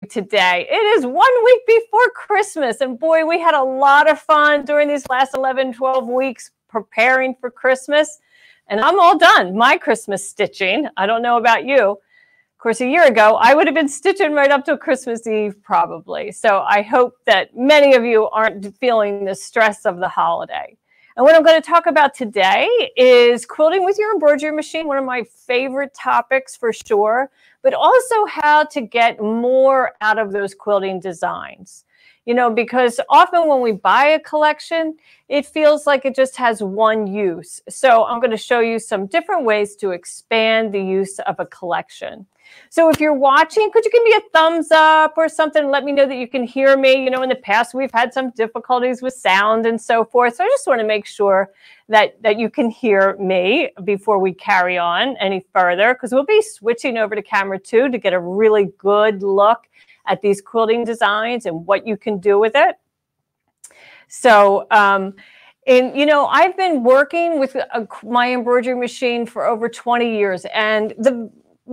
today. It is 1 week before Christmas, and boy, we had a lot of fun during these last 11, 12 weeks preparing for Christmas, and I'm all done. My Christmas stitching. I don't know about you. Of course, a year ago, I would have been stitching right up till Christmas Eve probably. So I hope that many of you aren't feeling the stress of the holiday. And what I'm going to talk about today is quilting with your embroidery machine, one of my favorite topics for sure, but also how to get more out of those quilting designs. You know, because often when we buy a collection, it feels like it just has one use. So I'm going to show you some different ways to expand the use of a collection. So if you're watching, could you give me a thumbs up or something? Let me know that you can hear me. You know, in the past, we've had some difficulties with sound and so forth. So I just want to make sure that you can hear me before we carry on any further, because we'll be switching over to camera 2 to get a really good look at these quilting designs and what you can do with it. So, you know, I've been working with my embroidery machine for over 20 years, and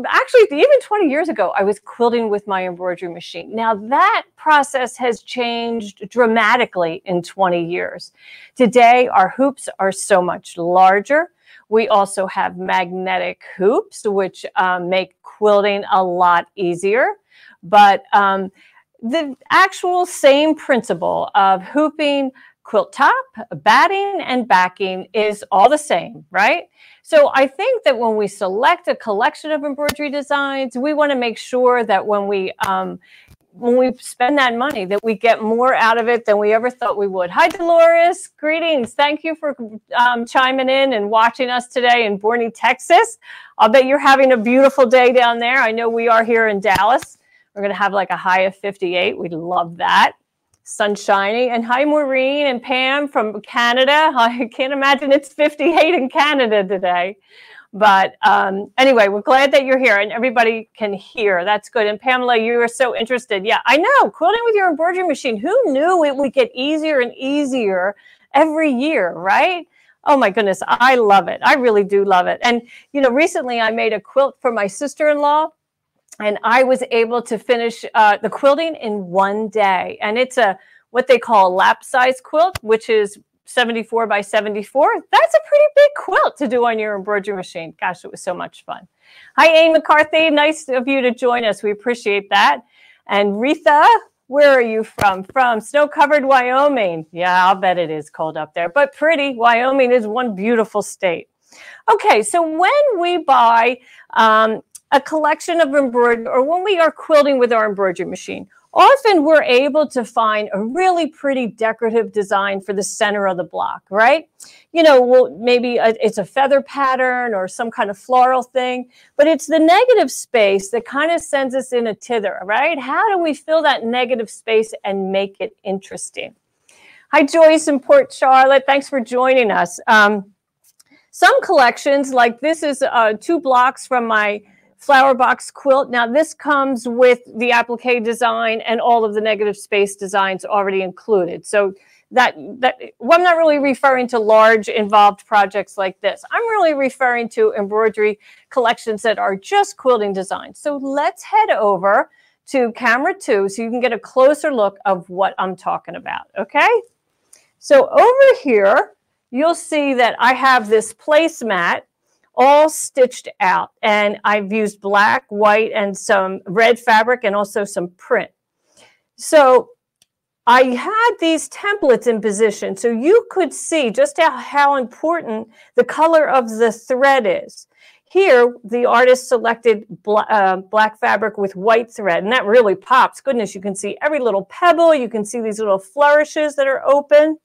actually, even 20 years ago, I was quilting with my embroidery machine. Now, that process has changed dramatically in 20 years. Today, our hoops are so much larger. We also have magnetic hoops, which make quilting a lot easier. But the actual same principle of hooping, quilt top, batting, and backing is all the same, right? So I think that when we select a collection of embroidery designs, we want to make sure that when we spend that money, that we get more out of it than we ever thought we would. Hi, Dolores. Greetings. Thank you for chiming in and watching us today in Boerne, Texas. I'll bet you're having a beautiful day down there. I know we are here in Dallas. We're going to have like a high of 58. We'd love that. Sunshiny. And hi, Maureen and Pam from Canada. I can't imagine it's 58 in Canada today. But anyway, we're glad that you're here and everybody can hear. That's good. And Pamela, you are so interested. Yeah, I know. Quilting with your embroidery machine. Who knew it would get easier and easier every year, right? Oh my goodness. I love it. I really do love it. And, you know, recently I made a quilt for my sister-in-law, and I was able to finish the quilting in 1 day. And it's what they call a lap size quilt, which is 74 by 74. That's a pretty big quilt to do on your embroidery machine. Gosh, it was so much fun. Hi, Anne McCarthy. Nice of you to join us. We appreciate that. And Retha, where are you from? From snow-covered Wyoming. Yeah, I'll bet it is cold up there, but pretty. Wyoming is one beautiful state. Okay, so when we buy a collection of embroidery, or when we are quilting with our embroidery machine, often we're able to find a really pretty decorative design for the center of the block, right? You know, well, maybe it's a feather pattern or some kind of floral thing, but it's the negative space that kind of sends us in a tither, right? How do we fill that negative space and make it interesting? Hi, Joyce in Port Charlotte. Thanks for joining us. Some collections, like this is 2 blocks from my flower box quilt. Now this comes with the applique design and all of the negative space designs already included. So well, I'm not really referring to large involved projects like this. I'm really referring to embroidery collections that are just quilting designs. So let's head over to camera 2 so you can get a closer look of what I'm talking about, okay? So over here, you'll see that I have this placemat all stitched out, and I've used black, white, and some red fabric, and also some print. So I had these templates in position so you could see just how important the color of the thread is. Here, the artist selected black fabric with white thread, and that really pops. Goodness, you can see every little pebble. You can see these little flourishes that are open.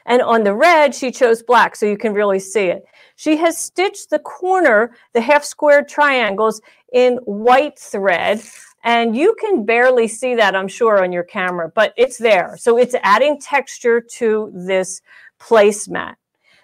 And on the red, she chose black, so you can really see it. She has stitched the corner, the half square triangles, in white thread. And you can barely see that, I'm sure, on your camera, but it's there. So it's adding texture to this placemat.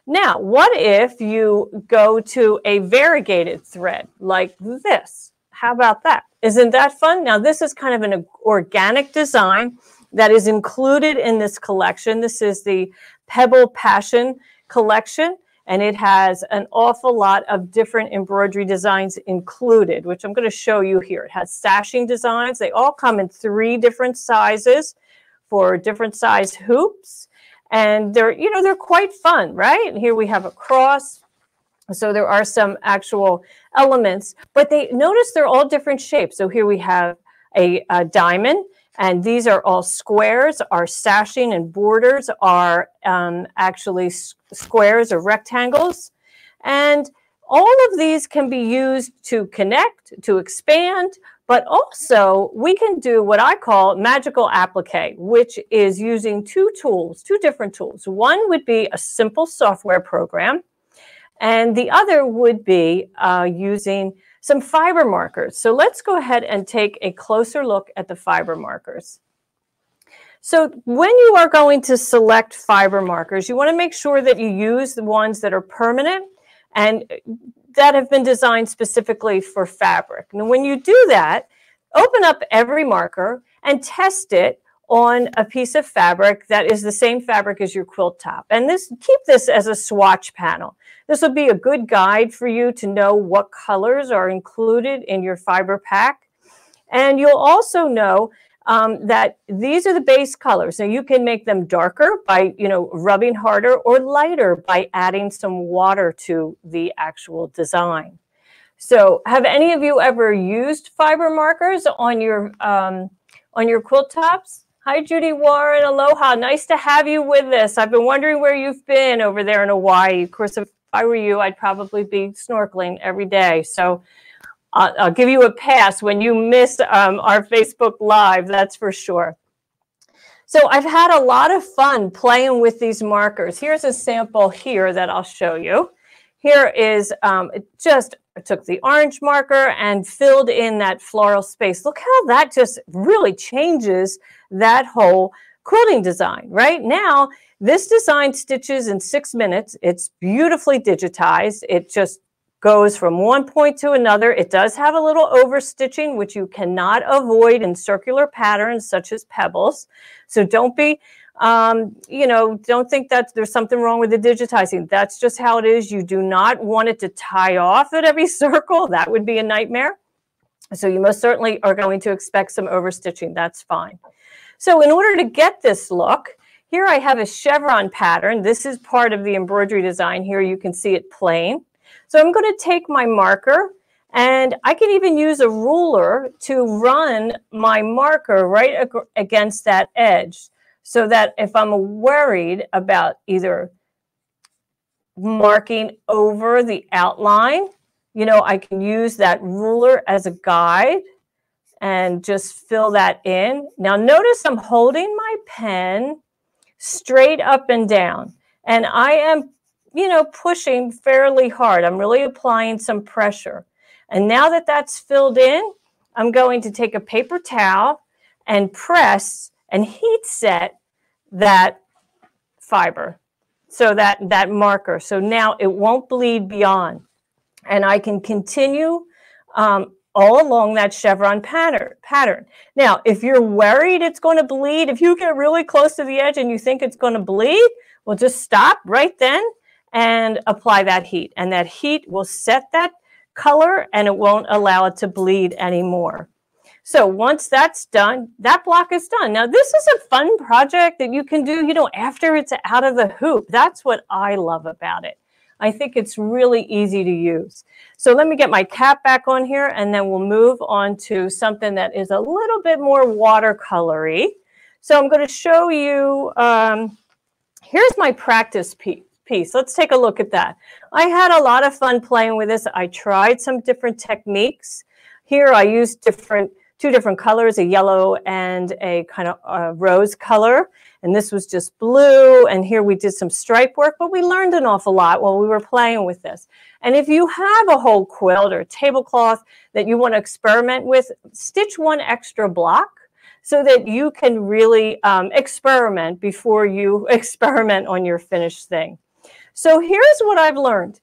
Now, what if you go to a variegated thread like this? How about that? Isn't that fun? Now, this is kind of an organic design that is included in this collection. This is the Pebble Passion collection. and it has an awful lot of different embroidery designs included, which I'm going to show you here. It has sashing designs. They all come in 3 different sizes for different size hoops, and they're quite fun, right? And here we have a cross. So there are some actual elements, but notice they're all different shapes. So here we have a diamond, and these are all squares. Our sashing and borders are actually squares or rectangles. And all of these can be used to connect, to expand, but also we can do what I call magical applique, which is using 2 different tools. One would be a simple software program, and the other would be using some fiber markers. So let's go ahead and take a closer look at the fiber markers. So when you are going to select fiber markers, you want to make sure that you use the ones that are permanent and that have been designed specifically for fabric. And when you do that, open up every marker and test it on a piece of fabric that is the same fabric as your quilt top. And keep this as a swatch panel. This will be a good guide for you to know what colors are included in your fiber pack. And you'll also know that these are the base colors. Now you can make them darker by rubbing harder, or lighter by adding some water to the actual design. So have any of you ever used fiber markers on your quilt tops? Hi, Judy Warren. Aloha. Nice to have you with us. I've been wondering where you've been over there in Hawaii. Of course, if I were you, I'd probably be snorkeling every day. So I'll give you a pass when you miss our Facebook Live, that's for sure. So I've had a lot of fun playing with these markers. Here's a sample here that I'll show you. Here is, I took the orange marker and filled in that floral space. Look how that just really changes that whole quilting design. Right now, this design stitches in 6 minutes. It's beautifully digitized. It just goes from one point to another. It does have a little overstitching, which you cannot avoid in circular patterns such as pebbles. So don't be, don't think that there's something wrong with the digitizing. That's just how it is. You do not want it to tie off at every circle. That would be a nightmare. So you most certainly are going to expect some overstitching. That's fine. So in order to get this look, here I have a chevron pattern. This is part of the embroidery design. Here you can see it plain. So I'm going to take my marker, and I can even use a ruler to run my marker right against that edge, so that if I'm worried about either marking over the outline, I can use that ruler as a guide and just fill that in. Now notice I'm holding my pen straight up and down, and I am pushing fairly hard. I'm really applying some pressure. And now that that's filled in, I'm going to take a paper towel and press and heat set that fiber, so that marker. So now it won't bleed beyond. And I can continue all along that chevron pattern. Now, if you're worried it's going to bleed, if you get really close to the edge and you think it's going to bleed, well, just stop right then and apply that heat. And that heat will set that color, and it won't allow it to bleed anymore. So once that's done, that block is done. Now, this is a fun project that you can do, after it's out of the hoop. That's what I love about it. I think it's really easy to use. So let me get my cap back on here, and then we'll move on to something that is a little bit more watercolory. So I'm going to show you, here's my practice piece. Let's take a look at that. I had a lot of fun playing with this. I tried some different techniques. Here I used two different colors, a yellow and a kind of rose color. And this was just blue. And here we did some stripe work, but we learned an awful lot while we were playing with this. And if you have a whole quilt or tablecloth that you want to experiment with, stitch one extra block so that you can really experiment before you experiment on your finished thing. So here's what I've learned.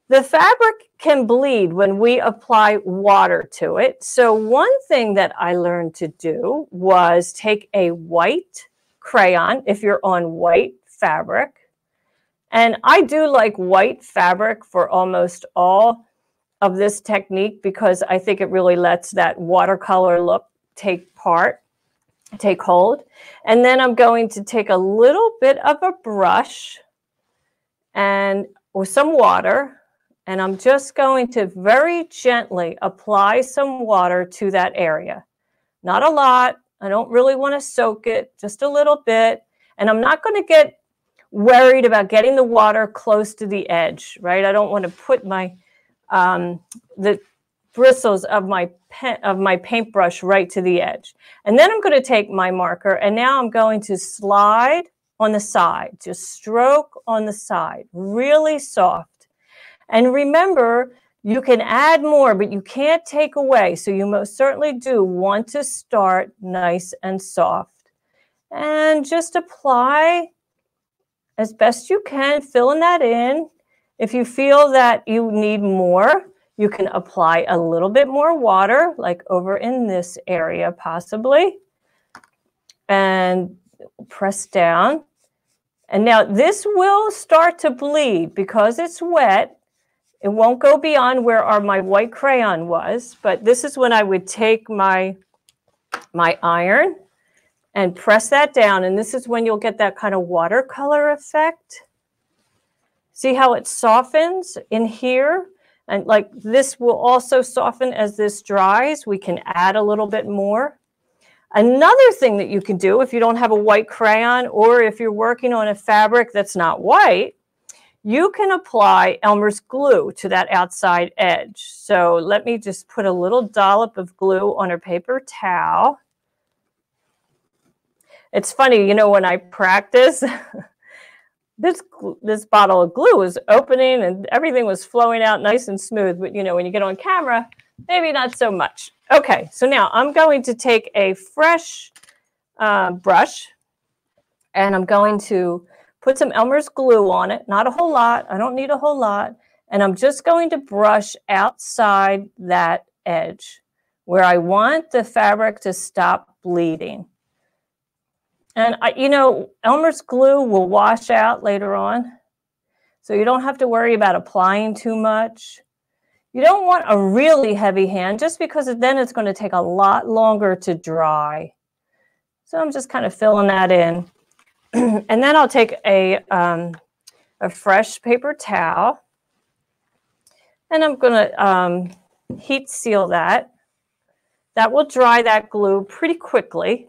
The fabric can bleed when we apply water to it. So one thing that I learned to do was take a white crayon, if you're on white fabric, And I do like white fabric for almost all of this technique because I think it really lets that watercolor look take hold. And then I'm going to take a little bit of a brush and with some water, and I'm just going to very gently apply some water to that area. Not a lot. I don't really want to soak it, just a little bit. And I'm not going to get worried about getting the water close to the edge, right? I don't want to put my the bristles of my paintbrush right to the edge. And then I'm going to take my marker, and now I'm going to slide on the side, just stroke on the side, really soft. And remember, you can add more, but you can't take away. So you most certainly do want to start nice and soft. And just apply as best you can, filling that in. If you feel that you need more, you can apply a little bit more water, like over in this area possibly, and press down. And now this will start to bleed because it's wet. It won't go beyond where my white crayon was, but this is when I would take my iron and press that down, and this is when you'll get that kind of watercolor effect. See how it softens in here? And like this will also soften as this dries. We can add a little bit more. Another thing that you can do if you don't have a white crayon, or if you're working on a fabric that's not white, you can apply Elmer's glue to that outside edge. So let me just put a little dollop of glue on a paper towel. It's funny, you know, when I practice, this bottle of glue was opening and everything was flowing out nice and smooth. But, you know, when you get on camera, maybe not so much. Okay, so now I'm going to take a fresh brush, and I'm going to put some Elmer's glue on it. Not a whole lot. I don't need a whole lot. And I'm just going to brush outside that edge where I want the fabric to stop bleeding. And, you know, Elmer's glue will wash out later on, so you don't have to worry about applying too much. You don't want a really heavy hand just because then it's going to take a lot longer to dry. So I'm just kind of filling that in. And then I'll take a fresh paper towel, and I'm going to heat seal that. That will dry that glue pretty quickly.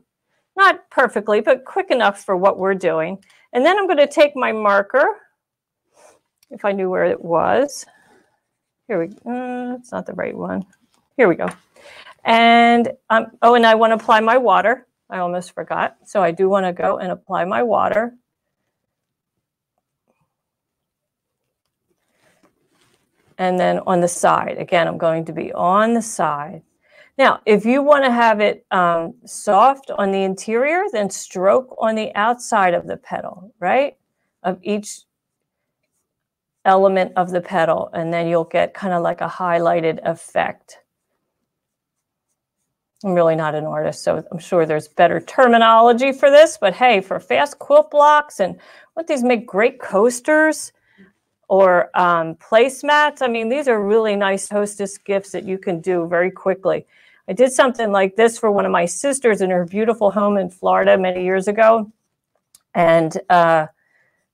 Not perfectly, but quick enough for what we're doing. And then I'm going to take my marker, if I knew where it was. Here we go. It's not the right one. Here we go. And oh, and I want to apply my water. I almost forgot. So I do want to go and apply my water. And then on the side, again, I'm going to be on the side. Now, if you want to have it soft on the interior, then stroke on the outside of the petal, right? Of each element of the petal, and then you'll get kind of like a highlighted effect. I'm really not an artist, so I'm sure there's better terminology for this, but hey, for fast quilt blocks and what these make great coasters or placemats, I mean, these are really nice hostess gifts that you can do very quickly. I did something like this for one of my sisters in her beautiful home in Florida many years ago. And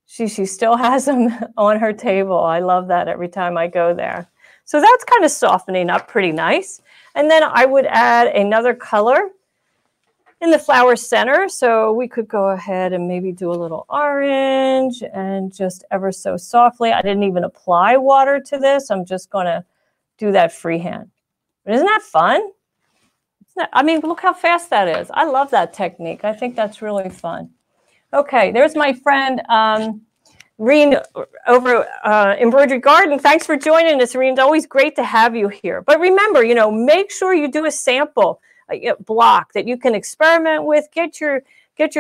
she still has them on her table. I love that every time I go there. So that's kind of softening up pretty nice. And then I would add another color in the flower center. So we could go ahead and maybe do a little orange and just ever so softly. I didn't even apply water to this. I'm just going to do that freehand. But isn't that fun? I mean, look how fast that is. I love that technique. I think that's really fun. Okay, there's my friend Reen over Embroidery Garden. Thanks for joining us, Reen. It's always great to have you here. But remember, you know, make sure you do a sample block that you can experiment with. Get your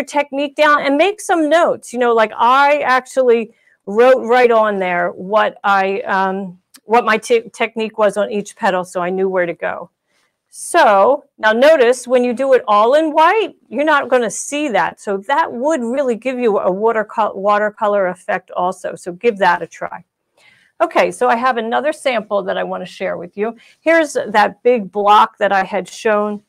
technique down and make some notes. You know, like I actually wrote right on there what my technique was on each petal, so I knew where to go. So now notice when you do it all in white, you're not going to see that. So that would really give you a watercolor effect also. So give that a try. Okay, so I have another sample that I want to share with you. Here's that big block that I had shown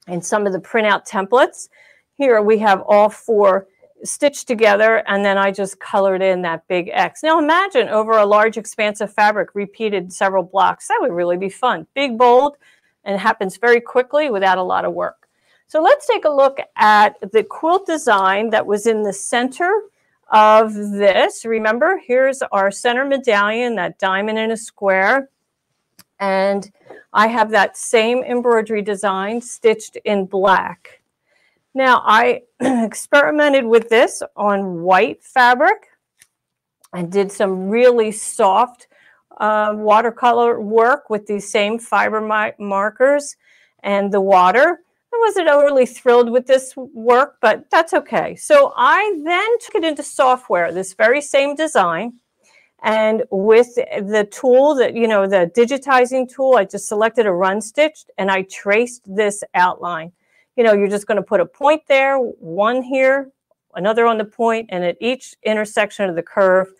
in some of the printout templates. Here we have all 4 stitched together, and then I just colored in that big X. Now imagine over a large expanse of fabric repeated several blocks. That would really be fun. Big, bold, and it happens very quickly without a lot of work. So let's take a look at the quilt design that was in the center of this. Remember, here's our center medallion, that diamond in a square. And I have that same embroidery design stitched in black. Now, I experimented with this on white fabric and did some really soft watercolor work with these same fiber markers and the water. I wasn't overly thrilled with this work, but that's okay. So I then took it into software, this very same design, and with the tool that, you know, the digitizing tool, I just selected a run stitch and I traced this outline. You know, you're just going to put a point there, one here, another on the point, and at each intersection of the curve.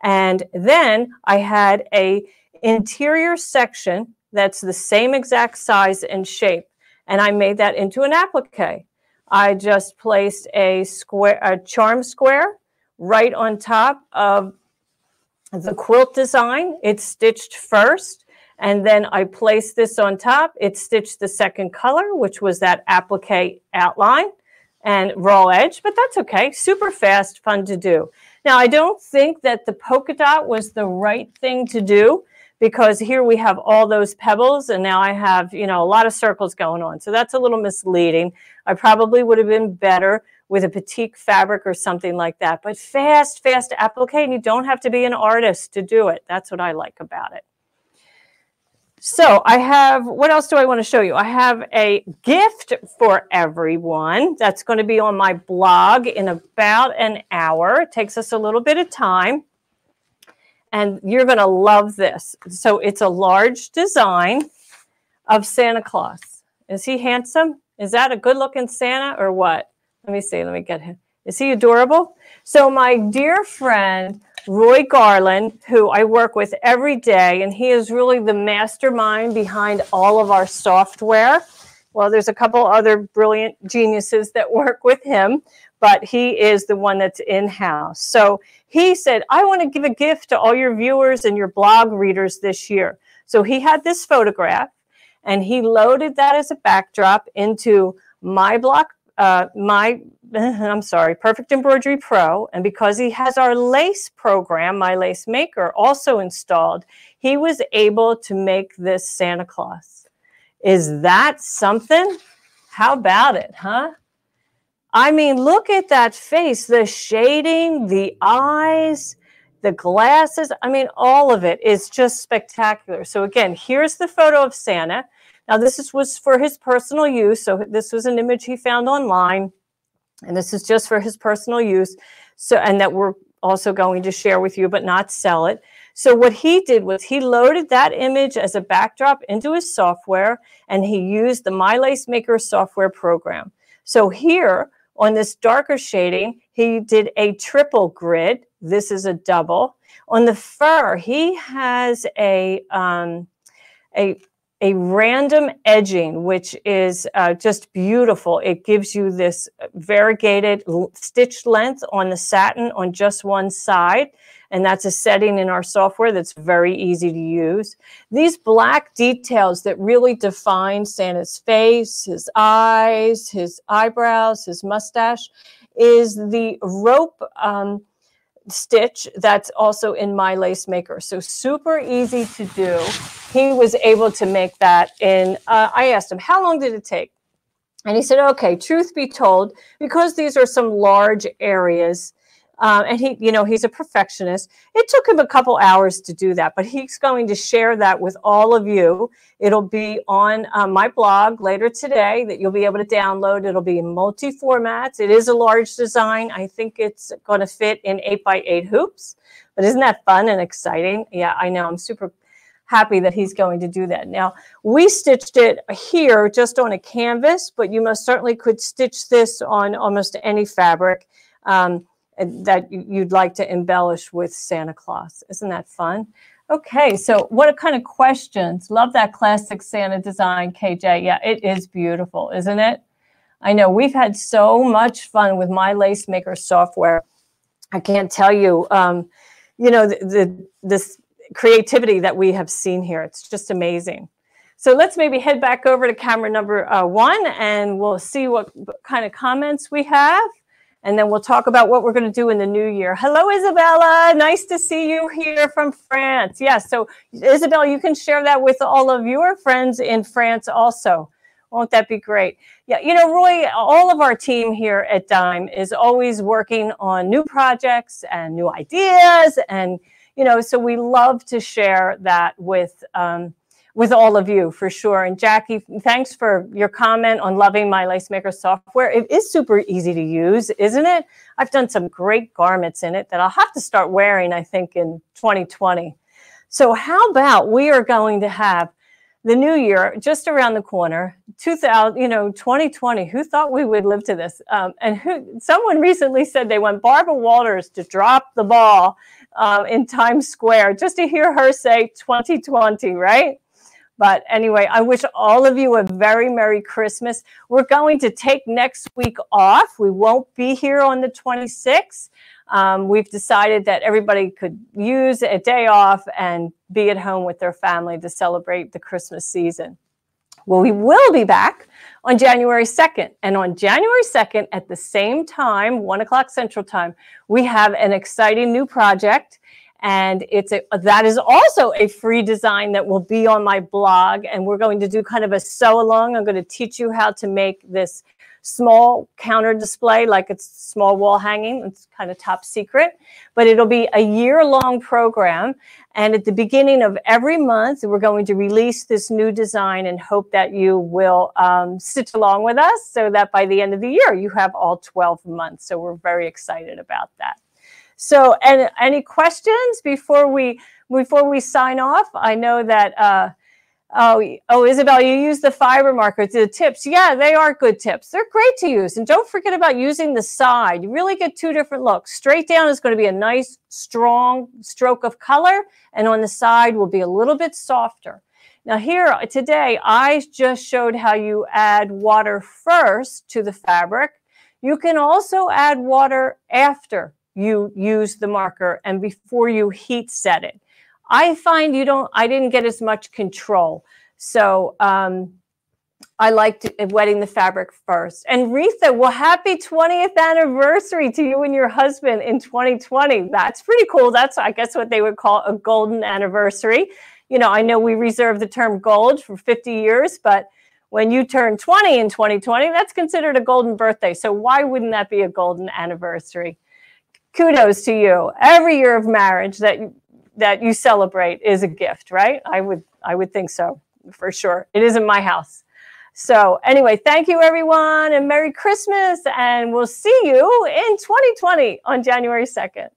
And then I had a interior section that's the same exact size and shape. And I made that into an applique. I just placed a charm square right on top of the quilt design. It's stitched first, and then I placed this on top. It stitched the second color, which was that applique outline and raw edge, but that's okay. Super fast, fun to do. Now, I don't think that the polka dot was the right thing to do, because here we have all those pebbles, and now I have, you know, a lot of circles going on. So that's a little misleading. I probably would have been better with a Applique fabric or something like that. But fast applique, and you don't have to be an artist to do it. That's what I like about it. So I have, what else do I want to show you? I have a gift for everyone that's going to be on my blog in about an hour. It takes us a little bit of time, and you're going to love this. So it's a large design of Santa Claus. Is he handsome? Is that a good-looking Santa or what? Let me see. Let me get him. Is he adorable? So my dear friend, Roy Garland, who I work with every day, and he is really the mastermind behind all of our software. Well, there's a couple other brilliant geniuses that work with him, but he is the one that's in-house. So he said, I want to give a gift to all your viewers and your blog readers this year. So he had this photograph, and he loaded that as a backdrop into Perfect Embroidery Pro. And because he has our lace program, My Lace Maker, also installed, he was able to make this Santa Claus. Is that something? How about it, huh? I mean, look at that face, the shading, the eyes, the glasses. I mean, all of it is just spectacular. So again, here's the photo of Santa. Now, this was for his personal use. So this was an image he found online, and this is just for his personal use. So, and that we're also going to share with you, but not sell it. So what he did was he loaded that image as a backdrop into his software, and he used the My Lace Maker software program. So here on this darker shading, he did a triple grid. This is a double. On the fur, he has a random edging, which is just beautiful. It gives you this variegated stitch length on the satin on just one side. And that's a setting in our software that's very easy to use. These black details that really define Santa's face, his eyes, his eyebrows, his mustache, is the rope stitch that's also in My Lace Maker. So super easy to do. He was able to make that in, I asked him, how long did it take? And he said, okay, truth be told, because these are some large areas, and he, you know, he's a perfectionist, it took him a couple hours to do that, but he's going to share that with all of you. It'll be on my blog later today that you'll be able to download. It'll be in multi-formats. It is a large design. I think it's going to fit in 8x8 hoops, but isn't that fun and exciting? Yeah, I know. I'm super happy that he's going to do that. Now, we stitched it here just on a canvas, but you most certainly could stitch this on almost any fabric that you'd like to embellish with Santa Claus. Isn't that fun? Okay, so what kind of questions? Love that classic Santa design, KJ. Yeah, it is beautiful, isn't it? I know we've had so much fun with my Lace Maker software. I can't tell you, you know, this creativity that we have seen here. It's just amazing. So let's maybe head back over to camera number 1 and we'll see what kind of comments we have. And then we'll talk about what we're going to do in the new year. Hello, Isabella. Nice to see you here from France. Yes, so Isabella, you can share that with all of your friends in France also. Won't that be great? Yeah, you know, Roy, all of our team here at Dime is always working on new projects and new ideas. And, you know, so we love to share that with all of you for sure. And Jackie, thanks for your comment on loving my Lace Maker software. It is super easy to use, isn't it? I've done some great garments in it that I'll have to start wearing, I think, in 2020. So how about we are going to have the new year just around the corner, 2020. Who thought we would live to this? Someone recently said they want Barbara Walters to drop the ball in Times Square just to hear her say 2020, right? But anyway, I wish all of you a very Merry Christmas. We're going to take next week off. We won't be here on the 26th. We've decided that everybody could use a day off and be at home with their family to celebrate the Christmas season. Well, we will be back on January 2nd. And on January 2nd, at the same time, 1 o'clock Central Time, we have an exciting new project. And that is also a free design that will be on my blog. And we're going to do kind of a sew along. I'm going to teach you how to make this small counter display, like it's small wall hanging. It's kind of top secret, but it'll be a year-long program. And at the beginning of every month, we're going to release this new design and hope that you will stitch along with us so that by the end of the year, you have all 12 months. So we're very excited about that. So, and any questions before we sign off? I know that, Isabel, you use the fiber markers, the tips. Yeah, they are good tips. They're great to use. And don't forget about using the side. You really get 2 different looks. Straight down is going to be a nice, strong stroke of color. And on the side will be a little bit softer. Now here, today, I just showed how you add water first to the fabric. You can also add water after you use the marker and before you heat set it. I find I didn't get as much control. So I liked wetting the fabric first. And Retha, well, happy 20th anniversary to you and your husband in 2020. That's pretty cool. That's, I guess, what they would call a golden anniversary. You know, I know we reserve the term gold for 50 years, but when you turn 20 in 2020, that's considered a golden birthday. So why wouldn't that be a golden anniversary? Kudos to you. Every year of marriage that you celebrate is a gift, right? I would think so, for sure. It isn't my house. So anyway, thank you, everyone, and Merry Christmas, and we'll see you in 2020 on January 2nd.